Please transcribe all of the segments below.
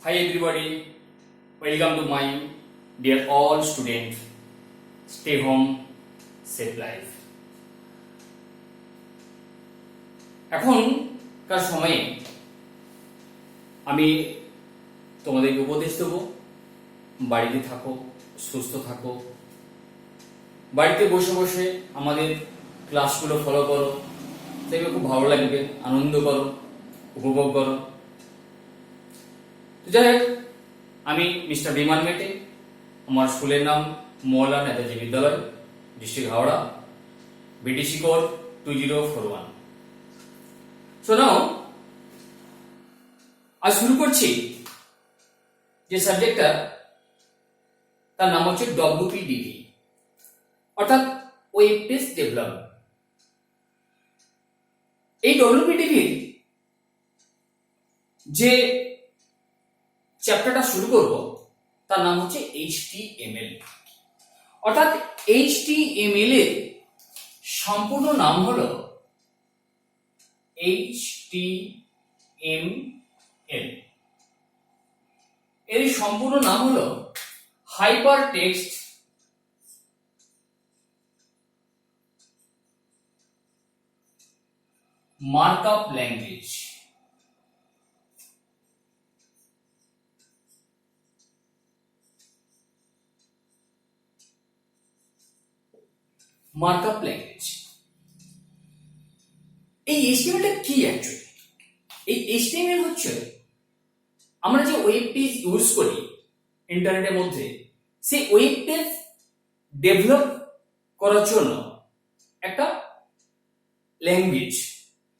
Hi everybody, welcome to my dear all students. Stay home, save life. এখনকার সময়ে আমি তোমাদেরকে উপদেশ দেব, বাড়িতে থাকো, সুস্থ থাকো, বাড়িতে বসে বসে আমাদের ক্লাসগুলো ফলো করো, দেখবে খুব ভালো লাগবে, আনন্দ করো, উপভোগ করো। যাই হোক, আমি মিস্টার বিমান মেটে, আমার স্কুলের নাম মৌলানা নেতাজি বিদ্যালয়, district Howrah, BTC code 2041। So now আজ শুরু করছি যে সাবজেক্টটা, তার নাম হচ্ছে WPDB, অর্থাৎ ওয়েব পেজ ডেভেলপমেন্ট। এই WPDB যে চ্যাপ্টারটা শুরু করব তার নাম হচ্ছে HTML, অর্থাৎ HTML এর সম্পূর্ণ নাম হলো HTML। এর সম্পূর্ণ নাম হলো hyper text markup language. Markup language. এই HTML টা কি অ্যাকচুয়ালি? এই HTML হচ্ছে আমরা যে ওয়েব পেজ ইউজ করি ইন্টারনেটের মধ্যে, সেই ওয়েব পেজ ডেভেলপ করার জন্য একটা ল্যাঙ্গুয়েজ।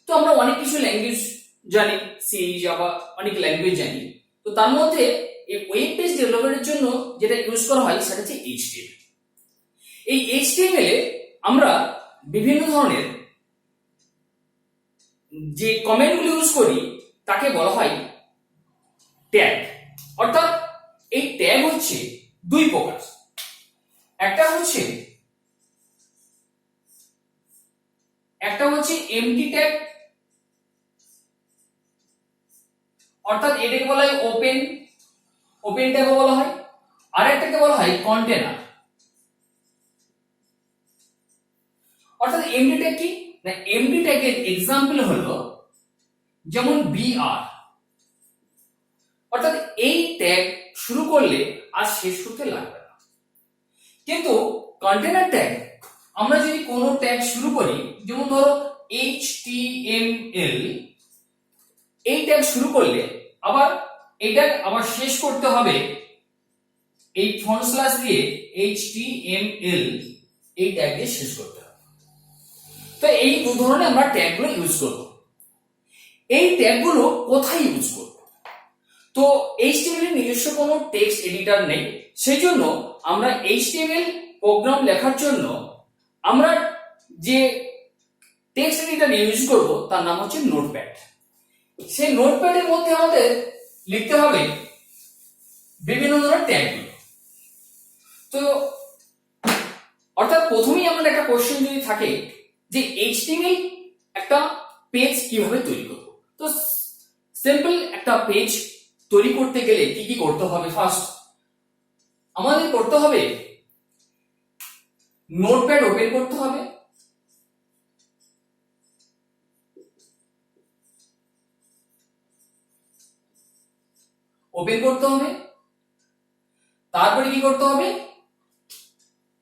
তো আমরা অনেক কিছু ল্যাঙ্গুয়েজ জানি, সি, জাভা, অনেক ল্যাঙ্গুয়েজ জানি। তো তার মধ্যে এই ওয়েব পেজ ডেভেলপমেন্টের জন্য যেটা ইউজ করা হয় সেটা হচ্ছে HTML। এই HTML এ আমরা বিভিন্ন ধরনের যে কমেন্টগুলো ইউজ করি তাকে বলা হয় ট্যাগ। অর্থাৎ এই ট্যাগ হচ্ছে দুই প্রকার। একটা হচ্ছে এমটি ট্যাগ, অর্থাৎ এটাকে বলা হয় ওপেন ট্যাগও বলা হয়। আর একটাকে বলা হয় কন্টেনার। অর্থাৎ এমটি ট্যাগ কি না, এমটি ট্যাগের এক্সাম্পল হলো যেমন BR, অর্থাৎ এই ট্যাগ শুরু করলে আর শেষ করতে লাগবে না। কিন্তু কন্টেনার ট্যাগ, আমরা যদি কোনো ট্যাগ শুরু করি, যেমন ধরো HTML, এই ট্যাগ শুরু করলে আবার এটা আবার শেষ করতে হবে এই ফ্রন্ট স্ল্যাশ দিয়ে HTML, এই ট্যাগ দিয়ে শেষ করতে হবে। তো এই দু ধরনের আমরা ট্যাগগুলো ইউজ করব। এই ট্যাগগুলো কোথায় ইউজ করব? তো HTML এর নিজস্ব কোনো টেক্সট এডিটর নেই, সেই জন্য আমরা HTML প্রোগ্রাম লেখার জন্য আমরা যে টেক্সট এডিটর ইউজ করব তার নাম হচ্ছে নোটপ্যাড। সেই নোটপ্যাডের মধ্যে আমাদের লিখতে হবে বিভিন্ন ধরনের ট্যাগগুলো। তো অর্থাৎ প্রথমেই আমাদের একটা কোশ্চেন যদি থাকে যে HTML একটা পেজ কিভাবে তৈরি করব। তো সিম্পল একটা পেজ তৈরি করতে গেলে কি কি করতে হবে? ফার্স্ট আমাদের করতে হবে নোটপ্যাড ওপেন করতে হবে। তারপরে কি করতে হবে?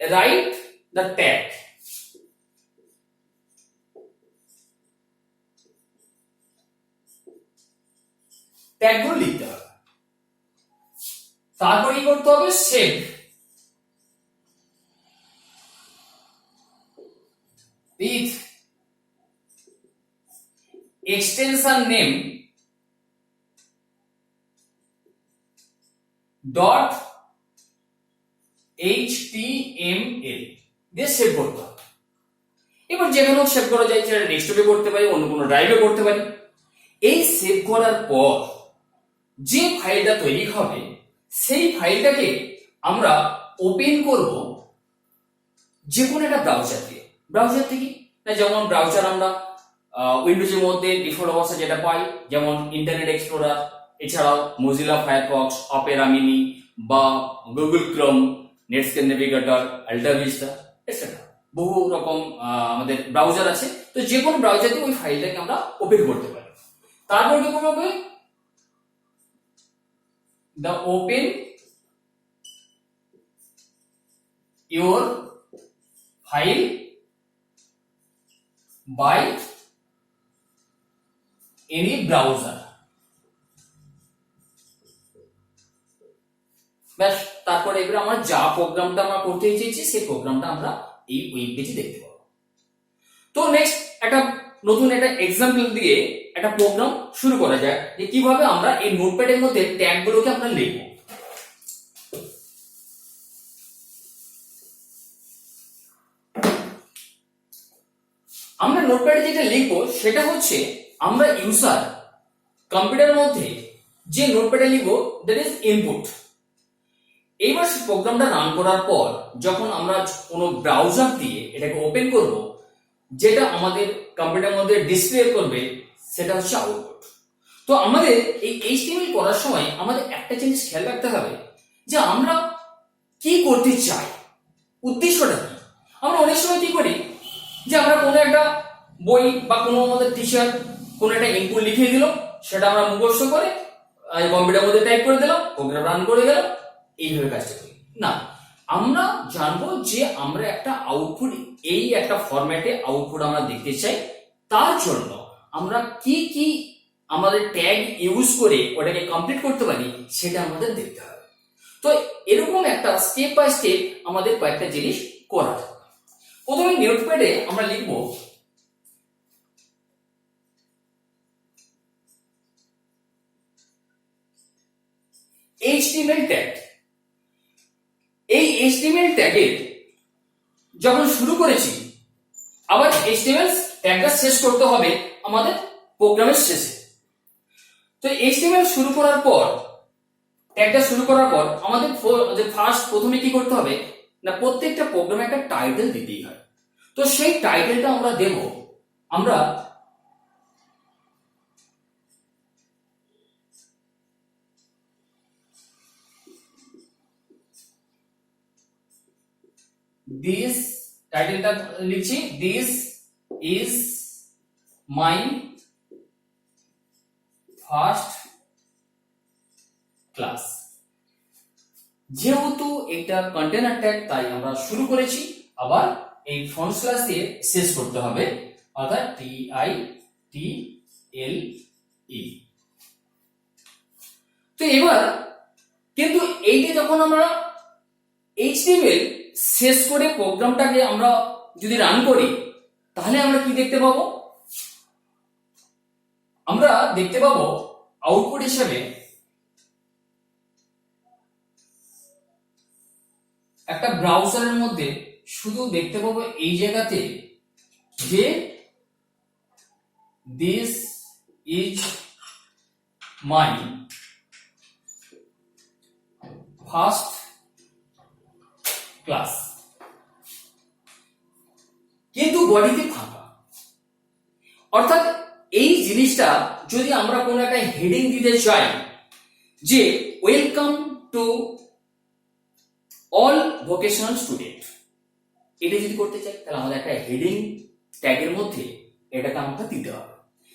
Write the tag. ট্যাগগুলো লিখতে হবে। তারপরে কি করতে হবে? Save. With extension name dot HTML দিয়ে সেভ করতে হবে। এবার যেখানেও সেভ করা যায়, সেটা ডেস্কটপে করতে পারি, অন্য কোনো ড্রাইভে করতে পারি। এই সেভ করার পর যে ফাইলটা তৈরি হবে সেই ফাইলটাকে আমরা ওপেন করব যে কোনো একটা ব্রাউজার থেকে না, যেমন ব্রাউজার আমরা উইন্ডোজের মধ্যে ডিফল্ট অবস্থা যেটা পাই, যেমন ইন্টারনেট এক্সপ্লোরার, এছাড়াও মজিলা ফায়ারফক্স, অপেরা মিনি বা Google Chrome, Netscape navigator, ultra vista etcetera বহু রকম আমাদের ব্রাউজার আছে। তো যে কোনো ব্রাউজারে ওই ফাইলটাকে আমরা ওপেন করতে পারি। তারপর কি করতে হবে, the open your file by any browser। ব্যাস, তারপরে এবার আমরা যা প্রোগ্রামটা আমরা করতে চেয়েছি সেই প্রোগ্রামটা আমরা এই ওয়েব পেজে দেখতে পাবো। তো নেক্সট একটা নতুন একটা এক্সাম্পল দিয়ে একটা প্রোগ্রাম শুরু করা যায় যে কিভাবে আমরা এই নোটপ্যাডের মধ্যে ট্যাগগুলোকে আমরা লিখব। আমরা নোটপ্যাডে যেটা লিখবো সেটা হচ্ছে আমরা ইউজার কম্পিউটারের মধ্যে যে নোটপ্যাডে লিখবো দ্যাট ইজ ইনপুট। এইবার প্রোগ্রামটা রান করার পর যখন আমরা কোনো ব্রাউজার দিয়ে এটাকে ওপেন করব, যেটা আমাদের কম্পিউটারের মধ্যে ডিসপ্লে করবে সেটা হচ্ছে আউটপুট। তো আমাদের এই এইচটিএমএল করার সময় আমাদের একটা জিনিস খেয়াল রাখতে হবে যে আমরা কি করতে চাই, উদ্দেশ্যটা কি। আমরা অনেক সময় কি করি যে আমরা কোনো একটা বই বা কোনো আমাদের টিচার কোনো একটা ইনপুট লিখিয়ে দিল, সেটা আমরা মুখস্থ করে কম্পিউটারের মধ্যে টাইপ করে দিলাম, প্রোগ্রাম রান করে গেলাম, এইভাবে কাজটা করি না। আমরা জানবো যে আমরা একটা আউটপুট, এই একটা ফরম্যাটে আউটপুট আমরা দেখতে চাই। তার জন্য আমরা কি কি আমাদের ট্যাগ ইউজ করে ওটাকে কমপ্লিট করতে পারি সেটা আমাদের দেখতে হবে। তো এরকম একটা স্টেপ বাই স্টেপ আমাদের কয়েকটা জিনিস করা যায়। প্রথমে নোটপ্যাডে আমরা লিখব HTML ট্যাগ। এই HTML ট্যাগের যখন শুরু করেছি, আবার HTML ট্যাগটা শেষ করতে হবে আমাদের প্রোগ্রামের শেষে। তো HTML শুরু করার পর, ট্যাগটা শুরু করার পর আমাদের প্রথমে কি করতে হবে না, প্রত্যেকটা প্রোগ্রামে একটা টাইটেল দিতেই হয়। তো সেই টাইটেলটা আমরা দেব, আমরা দিস টাইটেলটা লিখছি, this is my first class. যেহেতু এটা কন্টেনার ট্যাগ তাই আমরা শুরু করেছি, আবার এই ফ্রন্ট স্ল্যাশ দিয়ে শেষ করতে হবে, অর্থাৎ TITLE। তো এবার কিন্তু এইটা যখন আমরা HTML শেষ করে প্রোগ্রামটাকে আমরা যদি রান করি, তাহলে আমরা কি দেখতে পাবো, আমরা দেখতে পাবো আউটপুট হিসেবে একটা ব্রাউজারের মধ্যে শুধু দেখতে পাবো এই জায়গাতে যে this is my first class, কিন্তু বডিতে ফাঁকা। অর্থাৎ এই জিনিসটা যদি আমরা কোনো একটা হেডিং দিতে চাই যে welcome to all vocational student, এটা যদি করতে চাই তাহলে আমাদের একটা হেডিং ট্যাগের মধ্যে এটাকে আমাকে দিতে হবে।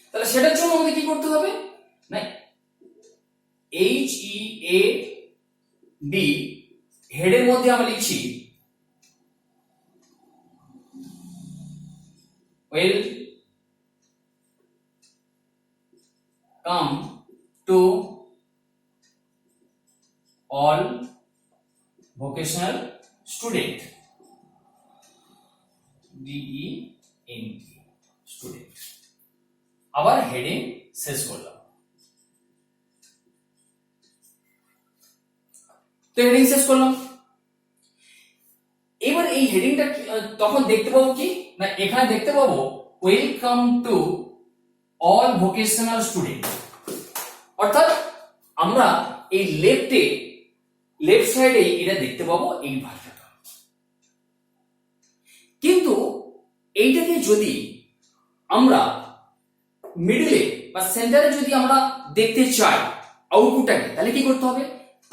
তাহলে সেটার জন্য আমাদের কি করতে হবে না, HEAD হেডের মধ্যে আমরা লিখছি welcome to all vocational student, DENT student, আবার হেডিং শেষ করলাম। তো হেডিং শেষ করলাম। এবার এই হেডিংটা তখন দেখতে পাবো কি না, এখানে দেখতে পাবো welcome to all vocational student. অর্থাৎ আমরা এই লেফট সাইডে এটা দেখতে পাবো এই ভাষাটা। কিন্তু এইটাকে যদি আমরা মিডলে বা সেন্টারে যদি আমরা দেখতে চাই, আউটপুটটাকে, তাহলে কি করতে হবে,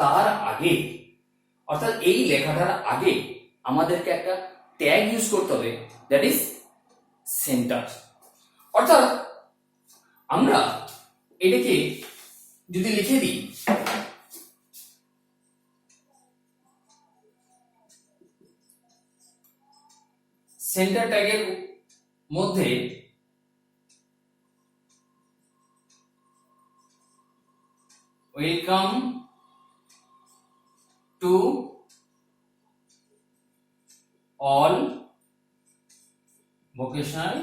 তার আগে অর্থাৎ এই লেখাটার আগে আমাদেরকে একটা ট্যাগ ইউজ করতে হবে, দ্যাট ইজ সেন্টার। অর্থাৎ আমরা এটাকে যদি লিখে দিই সেন্টার ট্যাগের মধ্যে welcome to all vocational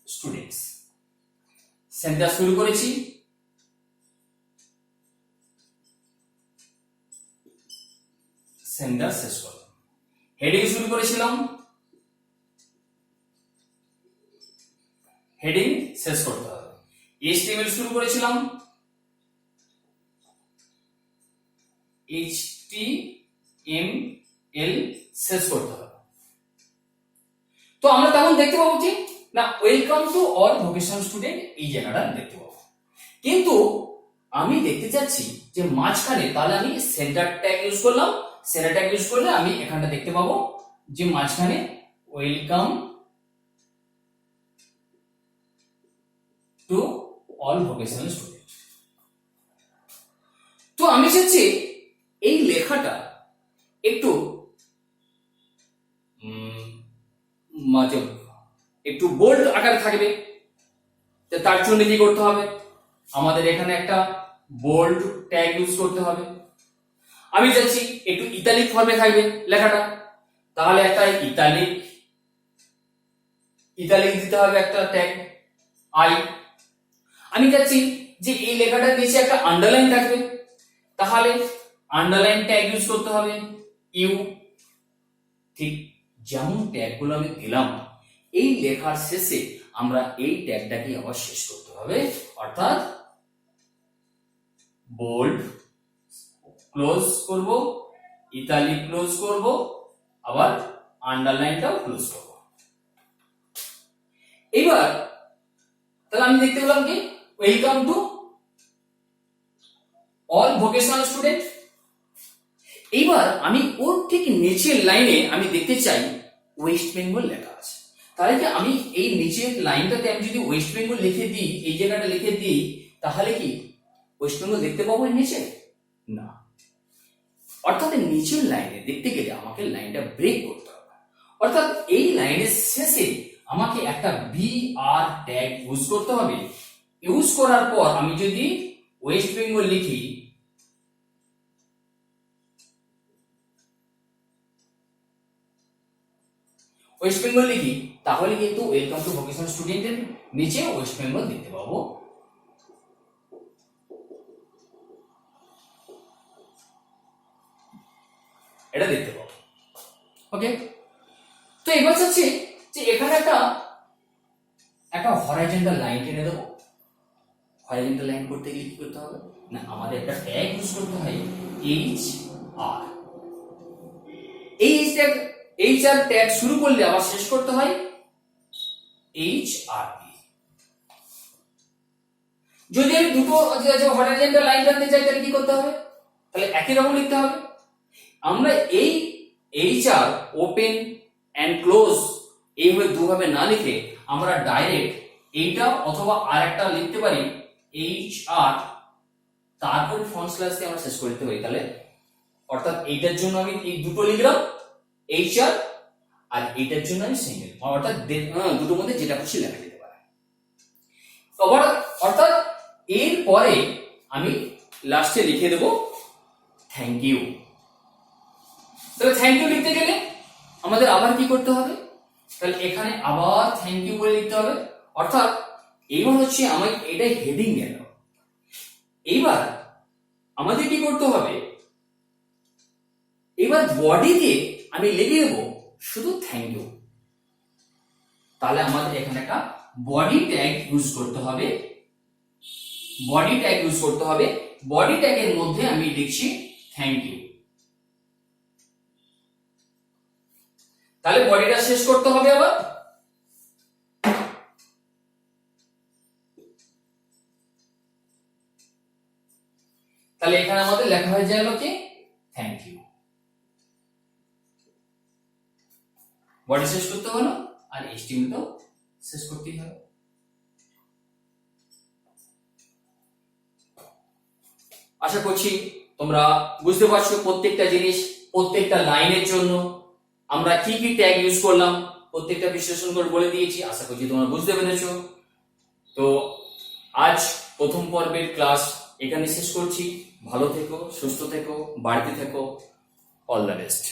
students, centre শুরু করেছি, সেন্টার শেষ করলাম। হেডিং শুরু করেছিলাম, হেডিং শেষ করতে হবে। এইচটিএমএল শুরু করেছিলাম, এইচটিএমএল শেষ করতে হবে। তো আমরা তখন দেখতে পাবো কি না, welcome to all vocational student এই জায়গাটা দেখতে পাবো। কিন্তু আমি দেখতে চাচ্ছি যে মাঝখানে, তাহলে আমি সেন্টার ট্যাগ ইউজ করলাম, সেন্টার ট্যাগ ইউজ করলে আমি এখানটা দেখতে পাবো যে মাঝখানে welcome to all vocational student. তো আমি চাচ্ছি এই লেখাটা একটু একটু বোল্ড আকারে থাকবে, তার জন্য কি করতে হবে, আমাদের এখানে একটা বোল্ড ট্যাগ ইউজ করতে হবে। আমি চাচ্ছি একটু ইতালিক ফর্মে থাকবে লেখাটা, তাহলে একটা ইতালিক দিতে হবে একটা ট্যাগ আই। আমি চাচ্ছি যে এই লেখাটার নিচে একটা আন্ডারলাইন থাকবে, তাহলে আন্ডারলাইন ট্যাগ ইউজ করতে হবে ইউ। ঠিক যেমন ট্যাগগুলো আমি দিলাম, এই লেখার শেষে আমরা এই ট্যাগটাকে আবার শেষ করতে হবে, অর্থাৎ বোল্ড ক্লোজ করব, ইতালিক ক্লোজ করব, আবার আন্ডারলাইনটাও ক্লোজ করব। এবার তাহলে আমি দেখতে পেলাম কি welcome to all vocational student. এইবার আমি ওর ঠিক নিচের লাইনে আমি দেখতে চাই ওয়েস্ট বেঙ্গল লেখা আছে, তাহলে কি আমি এই নিচের লাইনটাতে আমি যদি ওয়েস্ট বেঙ্গল লিখে দিই, এই জায়গাটা লিখে দিই, তাহলে কি ওয়েস্ট বেঙ্গল দেখতে পাবো এর নিচে? না। অর্থাৎ নিচের লাইনে দেখতে গেলে আমাকে লাইনটা ব্রেক করতে হবে, অর্থাৎ এই লাইনের শেষে আমাকে একটা বিআর ট্যাগ ইউজ করতে হবে। ইউজ করার পর আমি যদি ওয়েস্ট বেঙ্গল লিখি, ওয়েস্ট বেঙ্গল লিখি, তাহলে কিন্তু ওয়েলকাম টু ভোকেশনাল স্টুডেন্টের নিচে ওয়েস্ট বেঙ্গল দেখতে পাবো। এটা দেখতে পাবো। ওকে, তো এবার চাচ্ছি যে এখানে একটা হরাইজন্টাল লাইন টেনে দেবো। হরাইজন্টাল লাইন করতে গেলে কি করতে হবে না, আমাদের একটা ট্যাগ ইউজ করতে হয় H R. H R tag শুরু করলে আবার শেষ করতে হয় এইচ আর দিয়ে। যদি আমি দুটো হরাইজন্টাল লাইন টানতে চাই তাহলে কি করতে হবে, তাহলে একই রকম লিখতে হবে। আমরা এই এইচ আর ওপেন এন্ড ক্লোজ এইভাবে দুভাবে না লিখে আমরা ডাইরেক্ট এইটা অথবা আরেকটা লিখতে পারি এইচ আর, তারপর ফন্ট স্ল্যাশ দিয়ে আমরা শেষ করে দিতে পারি। তাহলে অর্থাৎ এইটার জন্য আমি এই দুটো লিখলাম এইচ আর এইটার জন্য আমি সিঙ্গেল, অর্থাৎ দুটোর মধ্যে যেটা খুশি লেখা যেতে পারে। অর্থাৎ এরপরে আমি লাস্টে লিখে দেব থ্যাংক ইউ। তাহলে থ্যাংক ইউ লিখতে গেলে আমাদের আবার কি করতে হবে, তাহলে এখানে আবার থ্যাংক ইউ বলে লিখতে হবে। অর্থাৎ এইবার হচ্ছে আমার এটাই হেডিং গেল। এইবার আমাদের কি করতে হবে, এবার বডি দিয়ে আমি লিখে দেবো শুধু থ্যাংক ইউ। তাহলে আমাদের এখানে একটা বডি ট্যাগ ইউজ করতে হবে, বডি ট্যাগ ইউজ করতে হবে। বডি ট্যাগের মধ্যে আমি লিখছি থ্যাংক ইউ। তাহলে বডিটা শেষ করতে হবে আবার। তাহলে এখানে আমাদের লেখা হয়ে গেল কি থ্যাংক ইউ, বডি শেষ করতে হলো আর HTML তো শেষ করতেই হবে। আশা করছি তোমরা বুঝতে পারছো প্রত্যেকটা জিনিস, প্রত্যেকটা লাইনের জন্য আমরা কি কি ট্যাগ ইউজ করলাম প্রত্যেকটা বিশ্লেষণ করে বলে দিয়েছি। আশা করছি তোমরা বুঝতে পেরেছো। তো আজ প্রথম পর্বের ক্লাস এখানে শেষ করছি। ভালো থেকো, সুস্থ থেকো, বাড়িতে থেকো। All the best.